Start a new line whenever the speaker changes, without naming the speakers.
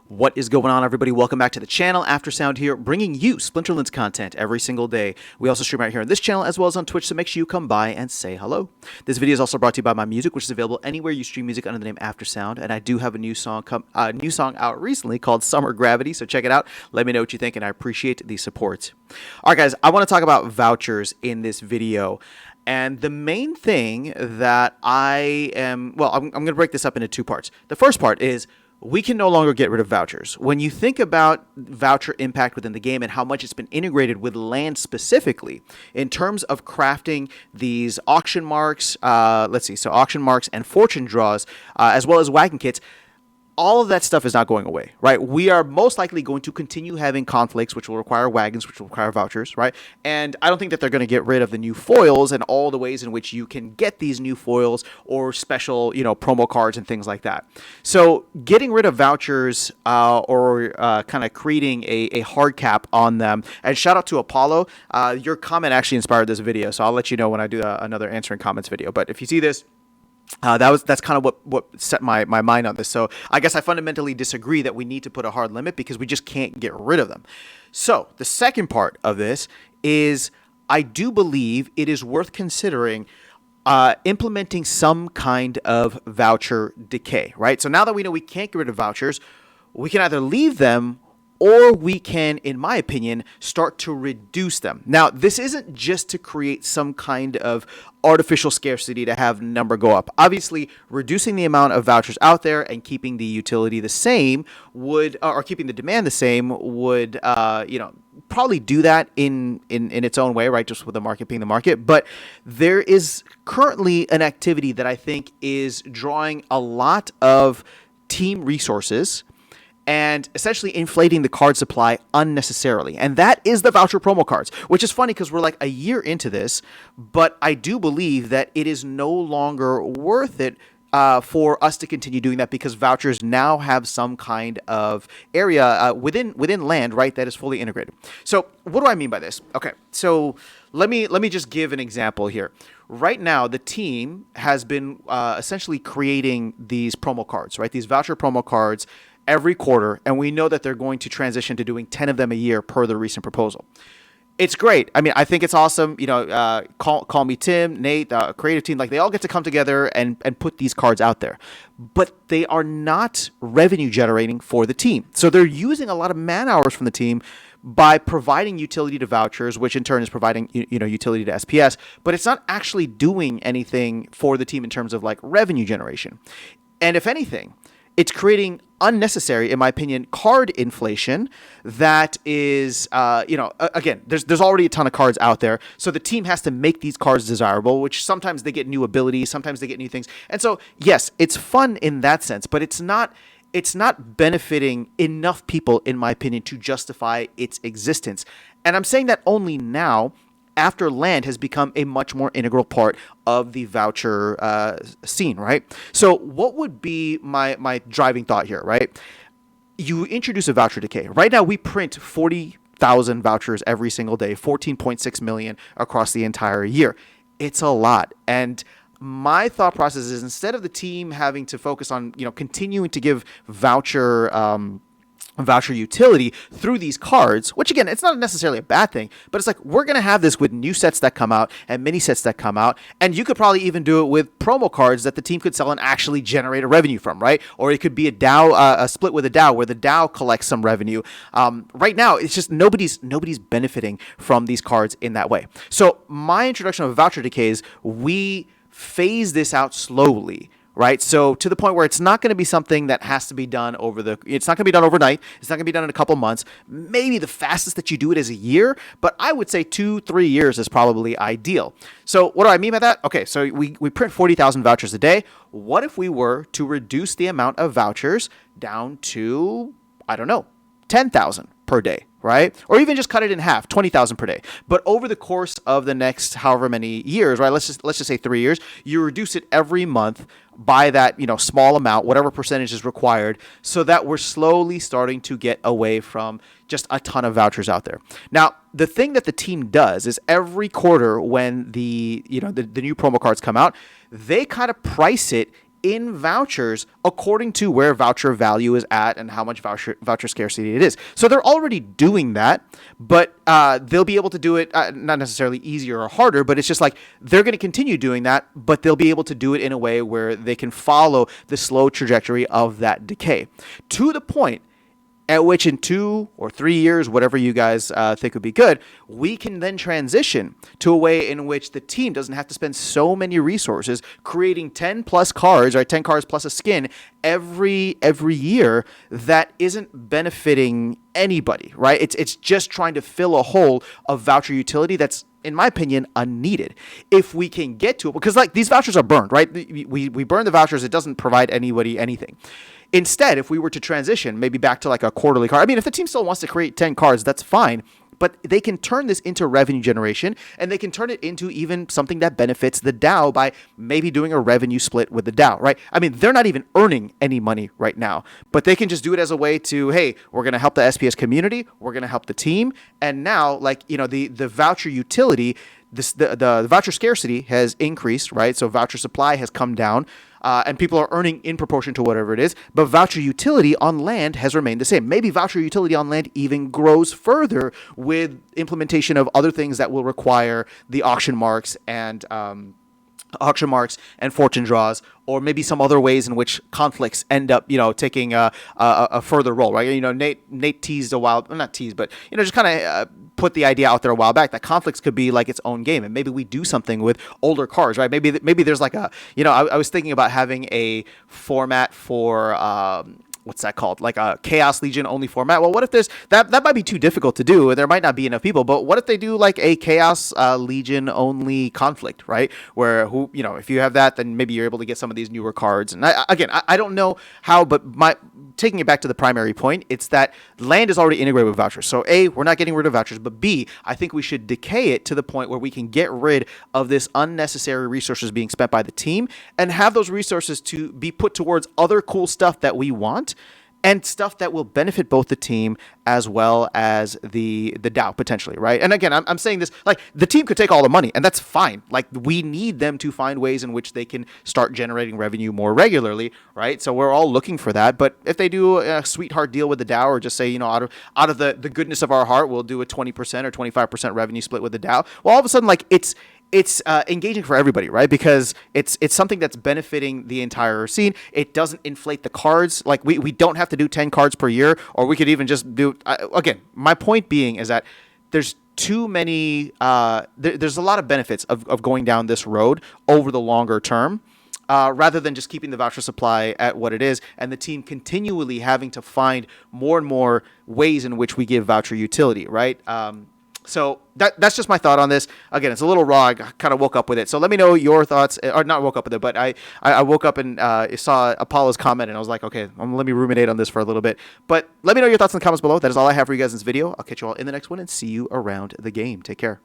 What is going on, everybody? Welcome back to the channel. Aftersound here, bringing you Splinterlands content every single day. We also stream right here on this channel as well as on Twitch, so make sure you come by and say hello. This video is also brought to you by my music, which is available anywhere you stream music under the name Aftersound, and I do have a new song out recently called Summer Gravity, so check it out. Let me know what you think, and I appreciate the support. All right, guys, I want to talk about vouchers in this video. And the main thing that I'm going to break this up into two parts. The first part is we can no longer get rid of vouchers. When you think about voucher impact within the game and how much it's been integrated with land specifically, in terms of crafting these auction marks, so auction marks and fortune draws, as well as wagon kits, all of that stuff is not going away, right? We are most likely going to continue having conflicts, which will require wagons, which will require vouchers, right? And I don't think that they're going to get rid of the new foils and all the ways in which you can get these new foils or special, promo cards and things like that. So getting rid of vouchers or kind of creating a hard cap on them. And shout out to Apollo. Your comment actually inspired this video, so I'll let you know when I do another answering comments video. But if you see this, that's kind of what set my mind on this. So I guess I fundamentally disagree that we need to put a hard limit because we just can't get rid of them. So the second part of this is I do believe it is worth considering implementing some kind of voucher decay, right? So now that we know we can't get rid of vouchers, we can either leave them or we can, in my opinion, start to reduce them. Now, this isn't just to create some kind of artificial scarcity to have the number go up. Obviously, reducing the amount of vouchers out there and keeping the utility the same would, or keeping the demand the same would, probably do that in its own way, right? Just with the market being the market. But there is currently an activity that I think is drawing a lot of team resources and essentially inflating the card supply unnecessarily. And that is the voucher promo cards, which is funny because we're like a year into this, but I do believe that it is no longer worth it for us to continue doing that because vouchers now have some kind of area within land, right, that is fully integrated. So what do I mean by this? Okay, so let me just give an example here. Right now, the team has been essentially creating these promo cards, right, these voucher promo cards every quarter, and we know that they're going to transition to doing 10 of them a year per the recent proposal. It's great. I mean, I think it's awesome. Call me Tim, Nate, the creative team, like they all get to come together and put these cards out there. But they are not revenue generating for the team. So they're using a lot of man hours from the team by providing utility to vouchers, which in turn is providing utility to SPS, but it's not actually doing anything for the team in terms of like revenue generation. And if anything, it's creating unnecessary, in my opinion, card inflation that is, again, there's already a ton of cards out there. So the team has to make these cards desirable, which sometimes they get new abilities, sometimes they get new things. And so, yes, it's fun in that sense, but it's not benefiting enough people, in my opinion, to justify its existence. And I'm saying that only now, after land has become a much more integral part of the voucher scene, right? So what would be my driving thought here, right? You introduce a voucher decay. Right now, we print 40,000 vouchers every single day, 14.6 million across the entire year. It's a lot. And my thought process is instead of the team having to focus on, continuing to give voucher utility through these cards, which again, it's not necessarily a bad thing, but it's like we're going to have this with new sets that come out and mini sets that come out, and you could probably even do it with promo cards that the team could sell and actually generate a revenue from, right? Or it could be a DAO, a split with a DAO where the DAO collects some revenue. Right now, it's just nobody's benefiting from these cards in that way. So my introduction of voucher decay is we phase this out slowly, right? So to the point where it's not going to be something that has to be done it's not going to be done overnight. It's not going to be done in a couple months. Maybe the fastest that you do it is a year, but I would say 2-3 years is probably ideal. So what do I mean by that? Okay, so we print 40,000 vouchers a day. What if we were to reduce the amount of vouchers down to, 10,000 per day, right? Or even just cut it in half, 20,000 per day. But over the course of the next however many years, right? Let's just say 3 years, you reduce it every month by that, small amount, whatever percentage is required, so that we're slowly starting to get away from just a ton of vouchers out there. Now, the thing that the team does is every quarter when the new promo cards come out, they kind of price it in vouchers according to where voucher value is at and how much voucher scarcity it is. So they're already doing that, but they'll be able to do it not necessarily easier or harder, but it's just like they're going to continue doing that, but they'll be able to do it in a way where they can follow the slow trajectory of that decay to the point at which in 2 or 3 years, whatever you guys think would be good, we can then transition to a way in which the team doesn't have to spend so many resources creating 10 plus cards, right? 10 cards plus a skin every year that isn't benefiting anybody, right? It's just trying to fill a hole of voucher utility that's, in my opinion, unneeded. If we can get to it, because like these vouchers are burned, right? We burn the vouchers. It doesn't provide anybody anything. Instead, if we were to transition maybe back to like a quarterly card, I mean, if the team still wants to create 10 cards, that's fine. But they can turn this into revenue generation, and they can turn it into even something that benefits the DAO by maybe doing a revenue split with the DAO, right? I mean, they're not even earning any money right now, but they can just do it as a way to, hey, we're going to help the SPS community, we're going to help the team, and now, like, you know, the voucher utility, the voucher scarcity has increased, right? So voucher supply has come down. And people are earning in proportion to whatever it is, but voucher utility on land has remained the same. Maybe voucher utility on land even grows further with implementation of other things that will require the auction marks and fortune draws, or maybe some other ways in which conflicts end up, you know, taking a further role, right? You know, Nate teased a while, not teased, but, you know, just kind of put the idea out there a while back that conflicts could be like its own game, and maybe we do something with older cards, right? Maybe there's like a, you know, I was thinking about having a format for what's that called? Like a Chaos Legion only format. Well, what if there's that might be too difficult to do. There might not be enough people, but what if they do like a Chaos Legion only conflict, right? Where you know, if you have that, then maybe you're able to get some of these newer cards. And I don't know how, but taking it back to the primary point, it's that land is already integrated with vouchers. So A, we're not getting rid of vouchers, but B, I think we should decay it to the point where we can get rid of this unnecessary resources being spent by the team and have those resources to be put towards other cool stuff that we want and stuff that will benefit both the team as well as the DAO potentially, right? And again, I'm saying this, like, the team could take all the money, and that's fine. Like, we need them to find ways in which they can start generating revenue more regularly, right? So we're all looking for that. But if they do a sweetheart deal with the DAO, or just say, you know, out of the goodness of our heart, we'll do a 20% or 25% revenue split with the DAO, well, all of a sudden, like, it's engaging for everybody, right? Because it's something that's benefiting the entire scene. It doesn't inflate the cards. Like, we don't have to do 10 cards per year, or we could even just do, again, my point being is that there's too many, there's a lot of benefits of going down this road over the longer term, rather than just keeping the voucher supply at what it is and the team continually having to find more and more ways in which we give voucher utility, right? So that's just my thought on this. Again, it's a little raw. I kind of woke up with it. So let me know your thoughts, or not woke up with it, but I woke up and saw Apollo's comment, and I was like, okay, let me ruminate on this for a little bit. But let me know your thoughts in the comments below. That is all I have for you guys in this video. I'll catch you all in the next one and see you around the game. Take care.